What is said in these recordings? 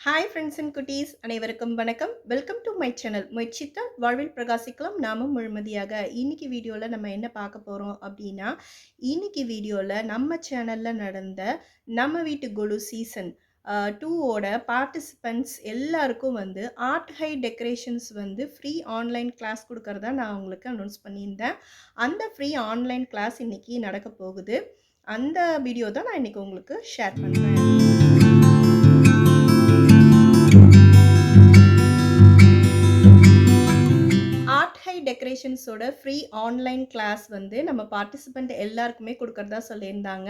Hi friends and குட்டீஸ் அனைவருக்கும் வணக்கம். Welcome to my channel. முயற்சித்தால் வாழ்வில் பிரகாசிக்கலாம் நாமும் முழுமதியாக. இன்னைக்கு வீடியோவில் நம்ம என்ன பார்க்க போகிறோம் அப்படின்னா, இன்னைக்கு வீடியோவில் நம்ம சேனலில் நடந்த நம்ம வீட்டு கொலு சீசன் 2ஓட பார்ட்டிசிபெண்ட்ஸ் எல்லாருக்கும் வந்து ஆர்ட் ஹை டெக்கரேஷன்ஸ் வந்து ஃப்ரீ ஆன்லைன் கிளாஸ் கொடுக்கறதா நான் உங்களுக்கு அனௌன்ஸ் பண்ணியிருந்தேன். அந்த ஃப்ரீ ஆன்லைன் கிளாஸ் இன்னைக்கு நடக்க போகுது. அந்த வீடியோ தான் நான் இன்னைக்கு உங்களுக்கு ஷேர் பண்ணுறேன். டெக்கரேஷன்ஸோட ஃப்ரீ ஆன்லைன் கிளாஸ் வந்து நம்ம பார்ட்டிசிபெண்ட் எல்லாருக்குமே கொடுக்கறதா சொல்லியிருந்தாங்க.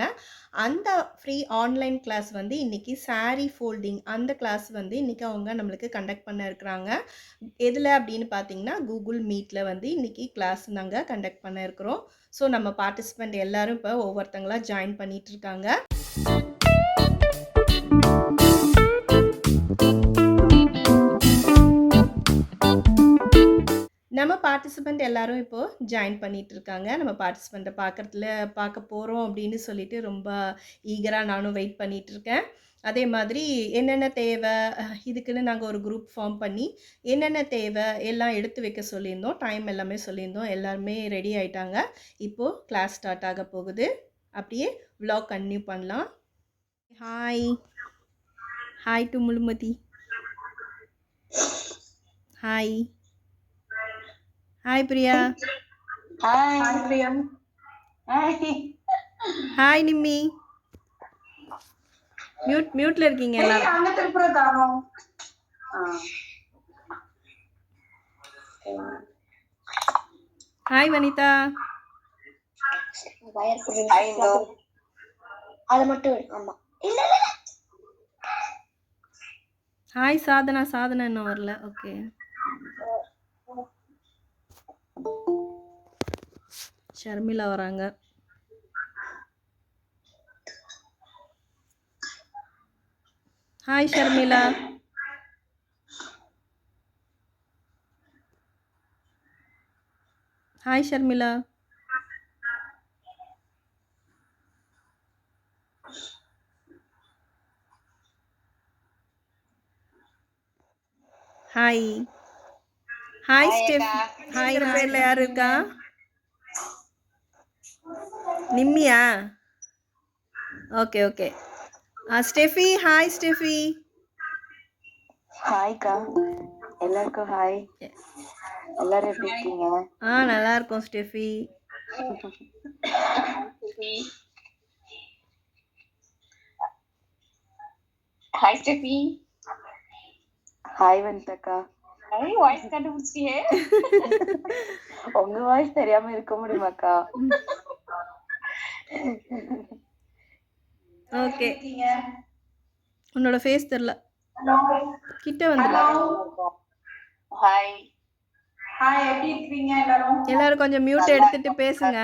அந்த ஃப்ரீ ஆன்லைன் கிளாஸ் வந்து இன்னைக்கு சாரீ ஃபோல்டிங் அந்த கிளாஸ் வந்து இன்னைக்கு அவங்க நம்மளுக்கு கண்டக்ட் பண்ண இருக்கிறாங்க. எதில் அப்படின்னு பார்த்தீங்கன்னா கூகுள் மீட்டில் வந்து இன்னைக்கு கிளாஸ் நாங்கள் கண்டக்ட் பண்ண இருக்கிறோம். ஸோ நம்ம பார்ட்டிசிபெண்ட் எல்லாரும் இப்போ ஒவ்வொருத்தங்களாக ஜாயின் பண்ணிட்டு இருக்காங்க. நம்ம பார்ட்டிசிபெண்ட் எல்லாரும் இப்போது ஜாயின் பண்ணிகிட்டு இருக்காங்க. நம்ம பார்ட்டிசிபெண்ட்டை பார்க்க போகிறோம் அப்படின்னு சொல்லிட்டு ரொம்ப ஈகராக நானும் வெயிட் பண்ணிகிட்டு இருக்கேன். அதே மாதிரி என்னென்ன தேவை இதுக்குன்னு நாங்கள் ஒரு குரூப் ஃபார்ம் பண்ணி என்னென்ன தேவை எல்லாம் எடுத்து வைக்க சொல்லியிருந்தோம். டைம் எல்லாமே சொல்லியிருந்தோம். எல்லாருமே ரெடி ஆகிட்டாங்க. இப்போது கிளாஸ் ஸ்டார்ட் ஆக போகுது. அப்படியே விலாக் கன்டினியூ பண்ணலாம். Hi to Mulumathi. Hi Priya. Hi Priya. Hi Nimmi. மியூட்ல இருக்கீங்க எல்லாரும். அங்க திருப்புற தானோ. ஹாய் வனிதா. அது மட்டும் ஆமா. இல்ல இல்ல. ஹாய் சாதனா இன்னும் வரல. ஓகே. ஷர்மிளா வராங்க. Hi Sharmila. Hi Sharmila. Hi Steph. Hi பேர்ல யார் இருக்கா? நிம்மியா? ஓகே. ஸ்டெஃபி. Hi Steffi. ஹாய்க்கா. எல்லாருக்கும் ஹாய். எல்லாரும் எப்படி இருக்கீங்க? நல்லா இருக்கோம் ஸ்டெஃபி. Hi Steffi. ஹாய் வனிதாக்கா. ஹாய் வாய்ஸ் கண்டுபிடிச்சியே. உங்க வாய்ஸ் தெரியாம இருக்க முடியுமாக்கா? ஓகே. உன்னோட ஃபேஸ் தெரியல. கிட்ட வந்து. ஹாய் எப்படி இருக்கீங்க எல்லாரும்? எல்லாரும் கொஞ்சம் மியூட் எடுத்துட்டு பேசுங்க.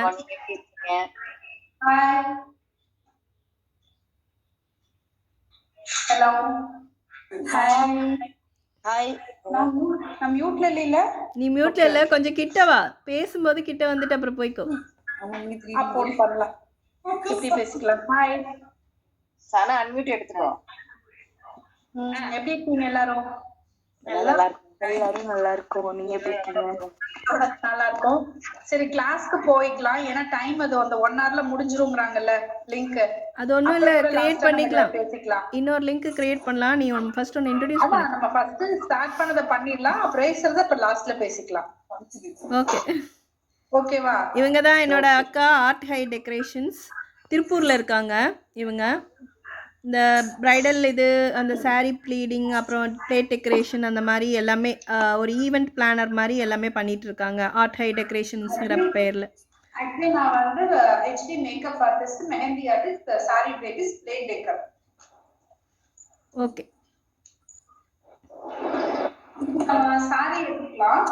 ஹாய். ஹலோ. ஹாய். நான் மியூட்ல இல்ல. நீ மியூட்ல இல்ல, கொஞ்சம் கிட்ட வா. பேசும்போது கிட்ட வந்துட்டு அப்புறம் போய்க்கோ. அப்போன் பண்ணலாம். இப்படி பேசிக்கலாம். ஹாய். சானா அன்மியூட் எடுத்துக்கோ. எப்படி இருக்கீங்க எல்லாரும்? எல்லாரும் நல்லா இருக்கும். நீங்க எப்படி இருக்கீங்க? நல்லா இருக்கும். சரி கிளாஸ்க்கு போய்க்கலாம். ஏன்னா டைம் அது அந்த 1 hourல முடிஞ்சிரும்ங்கறாங்கல்ல லிங்க். அது ஒண்ணும் இல்ல, கிரியேட் பண்ணிக்கலாம். பேசிக்கலாம். இன்னொரு லிங்க் கிரியேட் பண்ணலாம். நீ ஃபர்ஸ்ட் ஒன்னு இன்ட்ரோ듀ஸ் பண்ணு. நம்ம ஃபர்ஸ்ட் ஸ்டார்ட் பண்ணத பண்ணிடலாம். அப்புறம் ரேசர்த அப்புறம் லாஸ்ட்ல பேசிக்கலாம். ஓகேவா? இவங்க தான் என்னோட அக்கா ஆர்ட் ஹை டெக்கரேஷன்ஸ். திருப்பூர்ல இருக்காங்க இவங்க. இந்த பிரைடல் இது அந்த சாரீ ப்ளீடிங் அப்புறம் பிளேட் டெக்கரேஷன் அந்த மாதிரி எல்லாமே ஒரு ஈவெண்ட் பிளானர் மாதிரி எல்லாமே பண்ணிட்டு இருக்காங்க ஆர்ட் ஹை டெக்கரேஷன்ஸ்ங்கிற பேர்ல. ஆக்சுவலி நான் வந்து HD makeup artist, mehndi artist, sari pleatist, pleat decker. Okay. Sari எடுக்கலாம்.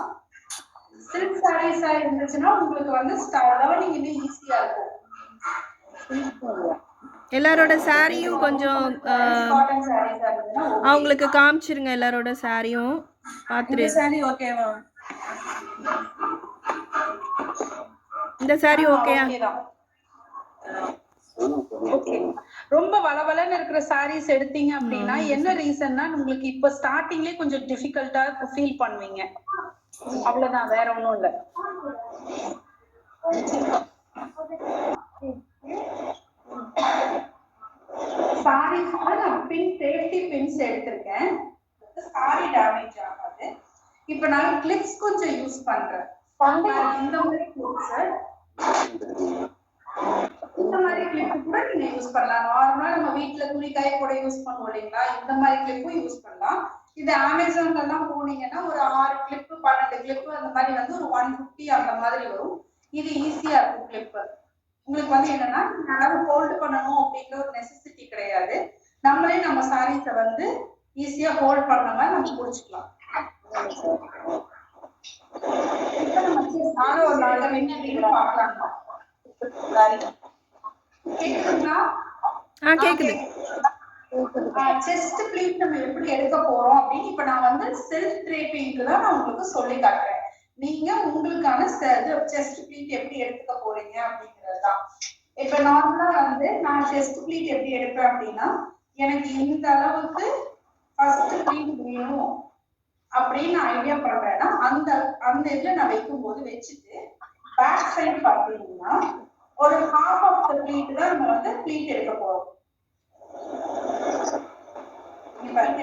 சில்க் சாரீஸா இருந்துச்சுன்னா உங்களுக்கு வந்து லேர்னிங் இன்னும் ஈஸியா இருக்கும். எல்லாரோட சாரியும் கொஞ்சம் அவங்களுக்கு காமிச்சிருங்க. எல்லாரோட சாரியும் பார்த்துட்டு. இந்த சாரி ஓகேயா? ஓகே. ரொம்ப வளவலன்னு இருக்கிற சாரீஸ் எடுத்தீங்க அப்படின்னா என்ன ரீசன்னா உங்களுக்கு இப்ப ஸ்டார்டிங்லயே கொஞ்சம் டிஃபிகல்ட்டா ஃபீல் பண்ணுவீங்க. அவ்வளவுதான், வேற ஒண்ணும் இல்ல. சாரீஸ்ல நான் சேஃப்டி பின்ஸ் எடுத்திருக்கேன். சாரி டேமேஜ் ஆகாது. இப்ப நான் கிளிப்ஸ் கொஞ்சம் யூஸ் பண்றேன். இந்த மாதிரி கிளிப்ஸ், இந்த மாதிரி கிளிப் கூட நீங்க யூஸ் பண்ணலாம். நார்மலா நம்ம வீட்டுல துணி காய கூட யூஸ் பண்ணுவோம் இல்லைங்களா, இந்த மாதிரி கிளிப்பும் யூஸ் பண்ணலாம். இது அமேசான்ல எல்லாம் போனீங்கன்னா ஒரு 6 கிளிப் 12 கிளிப் அந்த மாதிரி வந்து ஒரு 150 அந்த மாதிரி வரும். இது ஈஸியா இருக்கும் கிளிப். உங்களுக்கு வந்து என்னன்னா அளவு ஹோல்டு பண்ணணும் அப்படிங்கிற ஒரு நெசசிட்டி கிடையாது. நம்மளே நம்ம சாரீஸை வந்து ஈஸியா ஹோல்ட் பண்ண மாதிரி நம்ம புடிச்சுக்கலாம். இப்ப நம்ம ஒரு 4 என்ன அப்படின்னு பாக்கலாமா? கேக்குதுங்களா? கேக்குது. செஸ்ட் ப்ளீட் நம்ம எப்படி எடுக்க போறோம் அப்படின்னு இப்ப நான் வந்து செல்ஃப் ட்ரேப்பிங்க்கு தான் நான் உங்களுக்கு சொல்லி காட்டுறேன். நீங்க உங்களுக்கான செஸ்ட் ப்ளீட் எப்படி எடுத்துக்க போறீங்க அப்படிங்கறதுதான். இப்ப நார்மலா வந்து நான் செஸ்ட் ப்ளீட் எப்படி எடுப்பேன் அப்படின்னா, எனக்கு இந்த அளவுக்கு ஃபர்ஸ்ட் ப்ளீட் வேணும் அப்படின்னு ஐடியா பண்றேன்னா அந்த அந்த இதுல நான் வைக்கும் போது வச்சுட்டு பேக் சைடு பாத்தீங்கன்னா ஒரு ஹாஃப் ஆஃப் த ப்ளீட் தான் நம்ம வந்து ப்ளீட் எடுக்க போறோம்.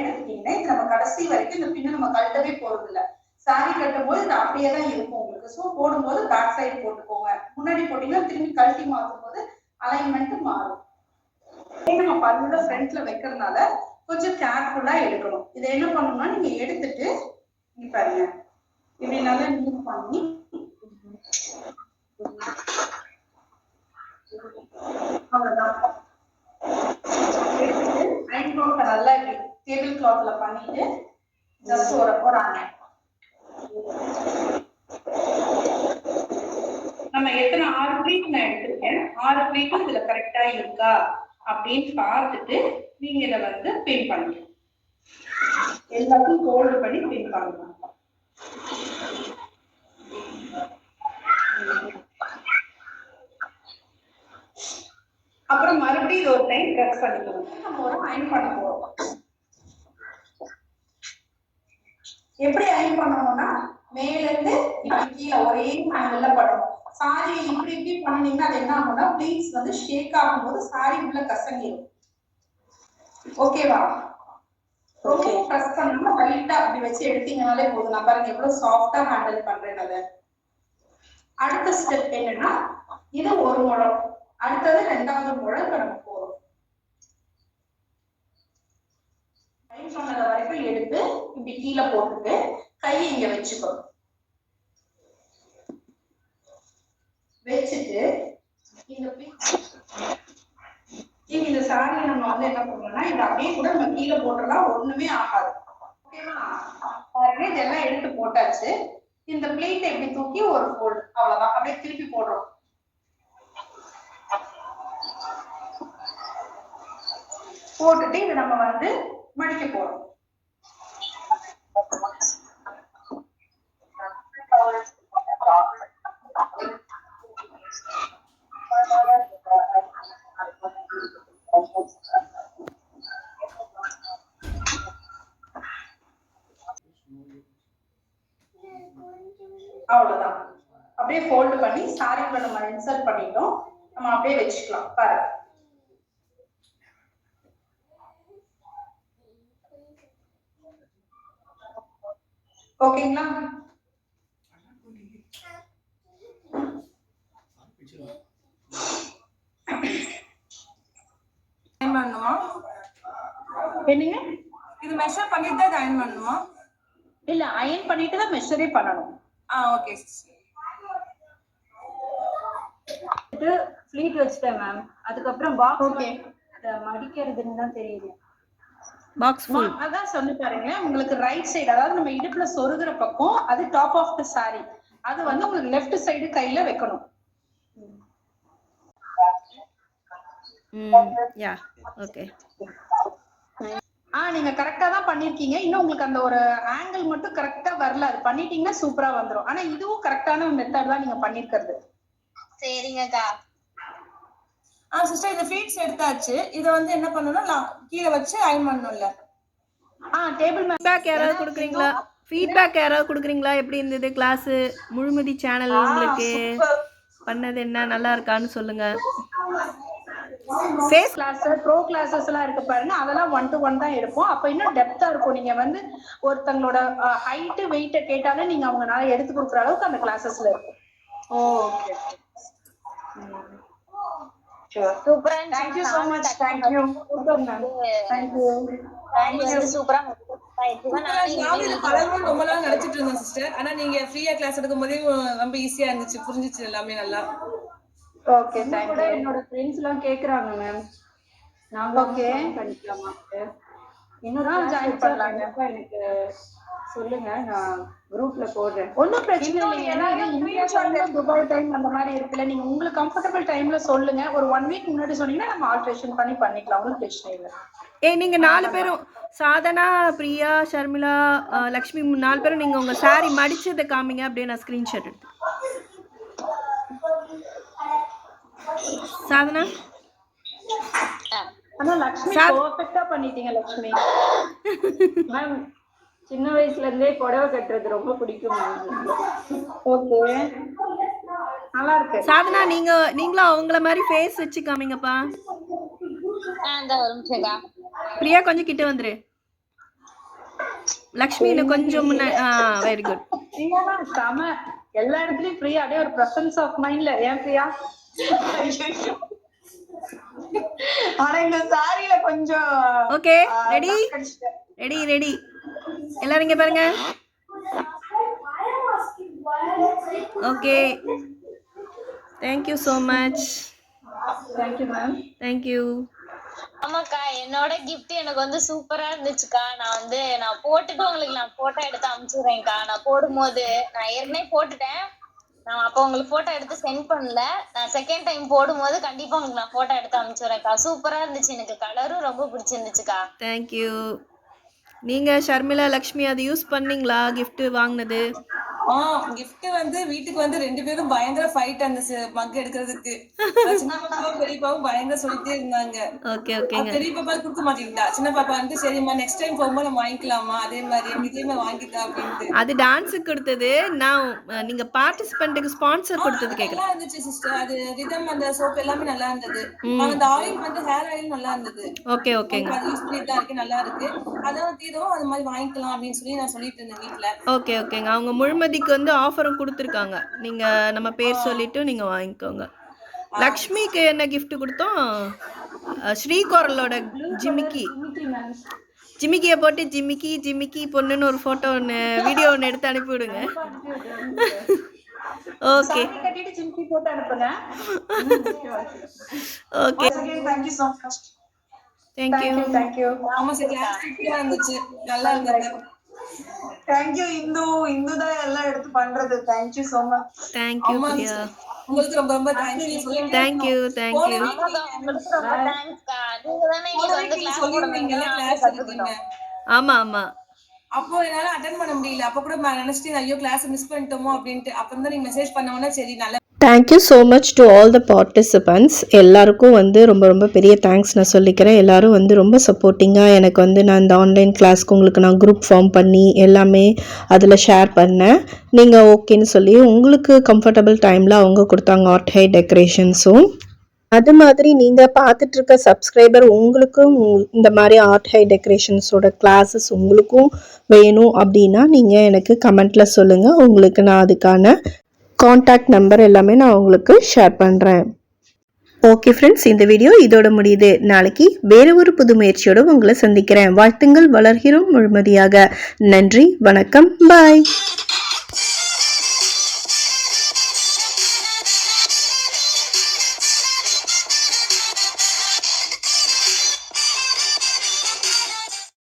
எடுத்துட்டீங்கன்னா நம்ம கடைசி வரைக்கும் இந்த பின்ன நம்ம கழட்டவே போறது இல்ல. சாரி கட்டும் போது இது அப்படியே தான் இருக்கும் உங்களுக்கு. ஸோ போடும்போது பேக் சைடு போட்டுக்கோங்க. முன்னாடி போட்டீங்கன்னா திரும்பி கழட்டி மாற்றும் போது அலைன்மெண்ட் மாறும். நம்ம பல்லுல ஃப்ரண்ட்ல வைக்கிறதுனால கொஞ்சம் கேர்ஃபுல்லா எடுக்கணும். இதை என்ன பண்ணணும்னா நீங்க எடுத்துட்டு இங்க பாருங்க, இப்படி நல்லா நீட் பண்ணி அவ்வளவுதான். எடுத்துட்டு அயன் கிளாத் நல்லா இப்படி டேபிள் கிளாத்ல பண்ணிட்டு ஜஸ்ட் ஒரு அயன். நம்ம எத்தனை 6 ப்ளீட் நான் எடுத்திருக்கேன், 6 ப்ளீட்டும் இதுல கரெக்டா இருக்கா அப்படின்னு பார்த்துட்டு நீங்க இதை வந்து பின் பண்ணுங்க. எல்லாத்தையும் ஹோல்டு பண்ணி பின் பண்ணலாம். அப்புறம் மறுபடியும் இது ஒரு டைம் ப்ரெஸ் பண்ணிக்கணும். நம்ம ஒரு அயன் பண்ண போறோம். எப்படி அயன் பண்ணணும்னா மேல இருந்து இப்படி கீழே ஒரே ஆங்கிள்ல பண்ணணும். சாரி இப்படி இப்படி பண்ணீங்கன்னா அது என்ன ஆகும்னா ப்ளீட்ஸ் வந்து ஷேக் ஆகும்போது சாரி உள்ள கசங்கிடும். ஓகேவா? ரொம்ப ப்ரெஸ் பண்ணாம லைட்டா அப்படி வச்சு எடுத்தீங்கனாலே போதும். நான் பாருங்க எவ்வளவு சாஃப்டா ஹேண்டில் பண்றேன். அதை அடுத்த ஸ்டெப் என்னன்னா இது ஒரு முழம், அடுத்தது 2வது முழம் நம்ம போறோம். அயன் பண்ணத வரைக்கும் எடுத்து இப்படி கீழே போட்டுட்டு கையை இங்க வச்சுக்கணும். வச்சுட்டு இந்த சாரியை நம்ம வந்து என்ன பண்ணணும்னா இதை அப்படியே கூட நம்ம கீழே போட்டுடலாம், ஒண்ணுமே ஆகாது. ஓகேவா? இதெல்லாம் எடுத்து போட்டாச்சு. இந்த பிளேட் எப்படி தூக்கி ஒரு ஃபோல்ட், அவ்வளவுதான். அப்படியே திருப்பி போடுறோம். போட்டுட்டு இதை நம்ம வந்து மடிக்க போறோம். அவ்வளவுதான். அப்படியே ஃபோல்ட் பண்ணி சாரிக்குள்ள நம்ம இன்சர்ட் பண்ணிட்டோம். நம்ம அப்படியே வச்சுக்கலாம். பாருங்க. ஓகேங்களா? என்னங்க? இது மெஷர் பண்ணிட்டு தான் அயன் பண்ணணுமா? இல்ல, அயன் பண்ணிட்டு தான் மெஷரே பண்ணணும். ஓகே. இது ஃப்ளீட் வச்சிட்டேன் மேம். அதுக்கப்புறம் பாக்ஸ் ஓகே மடிக்கிறதுன்னு தான் தெரியல. Box full. அதான் சொல்லி பாருங்க. உங்களுக்கு ரைட் சைடு, அதாவது நம்ம இடுப்புல சொருகிற பக்கம், அது டாப் ஆஃப் தி சாரி. அது வந்து உங்களுக்கு லெஃப்ட் சைடு கையில வைக்கணும். Yeah okay. நீங்க கரெக்டா தான் பண்ணிருக்கீங்க. இன்னும் உங்களுக்கு அந்த ஒரு ஆங்கிள் மட்டும் கரெக்டா வரல. அது பண்ணிட்டீங்கன்னா சூப்பரா வந்துரும். ஆனா இதுவும் கரெக்டான மெத்தட் தான் நீங்க பண்ணிருக்கிறது. சரிங்கக்கா. சிஸ்டர் இந்த ஃபீட்ஸ் எடுத்தாச்சு. இத வந்து என்ன பண்ணனும்னா கீழ வச்சு அயன் பண்ணனும்ல. டேபிள் ஃபீட்பேக் யாராவது கொடுக்குறீங்களா? ஃபீட்பேக் யாராவது கொடுக்குறீங்களா? எப்படி இருந்தது கிளாஸ்? முழுமதி சேனல் உங்களுக்கு பண்ணது என்ன நல்லா இருக்கான்னு சொல்லுங்க. ஃபேஸ் கிளாஸ், ப்ரோ கிளாஸஸ் எல்லாம் இருக்கு பாருங்க, அதெல்லாம் 1 to 1 தான் எடுப்போம். அப்ப இன்னும் டெப்தா இருக்கும். நீங்க வந்து ஒருத்தங்களோட ஹைட் வெயிட்ட கேட்டாலே நீங்க அவங்கனால எடுத்து கொடுக்குற அளவுக்கு அந்த கிளாஸஸ்ல இருக்கும். Okay. Sure. Super. Thank you so much. Thank you. Super ma'am. Thank you. சூப்பரா பலரும் ரொம்ப நாள் நினைச்சிட்டு இருந்தோம் சிஸ்டர். ஆனா நீங்க ஃப்ரீயா கிளாஸ் எடுக்கும்போதே ரொம்ப ஈஸியா இருந்துச்சு, புரிஞ்சிச்சு எல்லாமே நல்லா. Okay, thank you. என்னோட फ्रेंड्स எல்லாம் கேக்குறாங்க மேம். நாங்க ஓகே பண்ணிக்கலாமா? இன்னொரு ஜாயின் பண்ணலாங்க. எனக்கு சொல்லுங்க, நான் குரூப்ல போடுறேன். ஒன்னும் பிரச்சனை இல்லை. ஏன்னா இந்தியா டைம், துபாய் டைம் அந்த மாதிரி இருக்குல்ல, நீங்க உங்களுக்கு கம்ஃபர்டபிள் டைம்ல சொல்லுங்க. ஒரு 1 வீக் முன்னாடி சொன்னீங்கன்னா நம்ம ஆல்ட்ரேஷன் பண்ணிக்கலாம். ஒன்றும் பிரச்சனை இல்லை. நீங்க 4 பேரும் சாதனா, பிரியா, ஷர்மிளா, லக்ஷ்மி 4 பேரும் நீங்க உங்க சாரி மடிச்சதை காமிங்க. அப்படியே நான் ஸ்கிரீன்ஷாட் எடுத்து. சாதனா ஆனா லக்ஷ்மி பெர்ஃபெக்ட்டா பண்ணிட்டீங்க லக்ஷ்மி. மேம் சின்ன வயசுல இருந்தே புடவை கட்டுறது ரொம்ப பிடிக்கும் மேம். ஓகே, நல்லா இருக்கு. சாதனா நீங்களும் அவங்கள மாதிரி ஃபேஸ் வச்சு காமிங்கப்பா. பிரியா கொஞ்சம் கிட்ட வந்துரு. லக்ஷ்மி இன்னும் கொஞ்சம் முன்னாடி. Very good. பிரியா செம. எல்லா இடத்துலயும் பிரியா அப்படியே ஒரு பிரசன்ஸ் ஆஃப் மைண்ட்ல. ஏன் பிரியா? ஆனா இந்த சாரியில கொஞ்சம் ஓகே. ரெடி ரெடி ரெடி எல்லாரும் இங்க பாருங்க. Okay, thank you so much. Thank you ma'am. Thank you. ஆமாக்கா, என்னோட கிஃப்ட் எனக்கு வந்து சூப்பரா இருந்துச்சுக்கா. நான் போட்டுட்டு உங்களுக்கு நான் போட்டோ எடுத்து அனுப்பிச்சுடுறேன்க்கா. நான் போடும்போது நான் ஏற்கனவே போட்டுட்டேன். நான் அப்ப உங்களுக்கு போட்டோ எடுத்து சென்ட் பண்ணல. நான் செகண்ட் டைம் போடும்போது கண்டிப்பா உங்களுக்கு நான் போட்டோ எடுத்து அனுப்பிச்சுடுறேன்க்கா. சூப்பரா இருந்துச்சு. எனக்கு கலரும் ரொம்ப பிடிச்சிருந்துச்சுக்கா. Thank you. நீங்க ஷர்மிளா, லக்ஷ்மி அதை யூஸ் பண்ணீங்களா கிஃப்ட் வாங்குனது? கிஃப்ட் வந்து வீட்டுக்கு வந்து 2 பேரும் பயங்கர ஃபைட் அந்த மக் எடுக்கிறதுக்கு. சின்ன பாப்பாவும் பெரிய பாப்பாவும் பயங்கர சொல்லிட்டே இருந்தாங்க. ஓகே ஓகேங்க. பெரிய பாப்பா கொடுக்க மாட்டேங்கிட்டா. சின்ன பாப்பா வந்து சரிம்மா நெக்ஸ்ட் டைம் போகும்போது நம்ம வாங்கிக்கலாமா, அதே மாதிரி இதே வாங்கிட்டா அப்படின்ட்டு. அது டான்ஸுக்கு கொடுத்தது. நான் நீங்க பார்ட்டிசிபென்ட்டுக்கு ஸ்பான்சர் கொடுத்தது கேக்குறேன். நல்லா இருந்துச்சு சிஸ்டர். அது ரிதம் அந்த சோப் எல்லாமே நல்லா இருந்தது. அந்த ஆயில் வந்து ஹேர் ஆயில் நல்லா இருந்தது. ஓகே ஓகேங்க. அது யூஸ் பண்ணிட்டு தான் இருக்கு, நல்லா இருக்கு. அதான் தீரும் அது மாதிரி வாங்கிக்கலாம் அப்படின்னு சொல்லி நான் சொல்லிட்டு இருந்தேன் வீட்ல. ஓகே ஓகேங்க. அவங்க முழுமதிக்கு வந்து ஆஃபரும் கொடுத்துருக்காங்க. நீங்க நம்ம பேர் சொல்லிட்டு நீங்க வாங்கிக்கோங்க. லக்ஷ்மிக்கு என்ன கிஃப்ட் கொடுத்தோம்? ஸ்ரீகோரலோட ஜிமிக்கி. ஜிமிக்கியை போட்டு ஜிமிக்கி பொண்ணுன்னு ஒரு போட்டோ ஒன்று வீடியோ ஒன்று எடுத்து அனுப்பி விடுங்க. ஓகே கட்டிட்டு ஜிமிக்கி போட்டு அனுப்புங்க. Okay, thank you so much. Thank you. ஆமா சார், கிளாஸ் சூப்பரா இருந்துச்சு, நல்லா இருந்தது. Thank you இந்து தான் எல்லாம் எடுத்து பண்றது. Thank you so much. Thank you Priya. உங்களுக்கு ரொம்ப ரொம்ப தேங்க்ஸ் சொல்லிட்டேன். Thank you. உங்களுக்கு ரொம்ப தேங்க்ஸ்க்கா. நீங்க தானே எங்களுக்கு வந்து கிளாஸ் போடுவீங்கல்ல, கிளாஸ் எடுக்கீங்க. ஆமா ஆமா. அப்போ என்னால அட்டெண்ட் பண்ண முடியல. அப்ப கூட நினைச்சிட்டு ஐயோ கிளாஸ் மிஸ் பண்ணிட்டோமோ அப்படின்ட்டு. அப்ப தான் நீங்க மெசேஜ் பண்ணவொன்னே சரி நல்ல. Thank you so much to all the participants. எல்லாருக்கும் வந்து ரொம்ப ரொம்ப பெரிய தேங்க்ஸ் நான் சொல்லிக்கிறேன். எல்லோரும் வந்து ரொம்ப சப்போர்ட்டிங்காக எனக்கு வந்து நான் இந்த ஆன்லைன் கிளாஸ்க்கு உங்களுக்கு நான் குரூப் ஃபார்ம் பண்ணி எல்லாமே அதில் ஷேர் பண்ணேன். நீங்கள் ஓகேன்னு சொல்லி உங்களுக்கு கம்ஃபர்டபுள் டைமில் அவங்க கொடுத்தாங்க ஆர்ட் ஹை டெக்கரேஷன்ஸும். அது மாதிரி நீங்கள் பார்த்துட்ருக்க சப்ஸ்கிரைபர் உங்களுக்கும் இந்த மாதிரி ஆர்ட் ஹை டெக்கரேஷன்ஸோட கிளாஸஸ் உங்களுக்கும் வேணும் அப்படின்னா நீங்கள் எனக்கு கமெண்ட்டில் சொல்லுங்கள். உங்களுக்கு நான் அதுக்கான காண்டாக்ட் நம்பர் எல்லாமே நான் உங்களுக்கு ஷேர் பண்ணுறேன். ஓகே ஃப்ரெண்ட்ஸ், இந்த வீடியோ இதோட முடியுது. நாளைக்கு வேறு ஒரு புது முயற்சியோடு உங்களை சந்திக்கிறேன். வாழ்த்துங்கள், வளர்கிறோம் முழுமதியாக. நன்றி, வணக்கம், பாய்.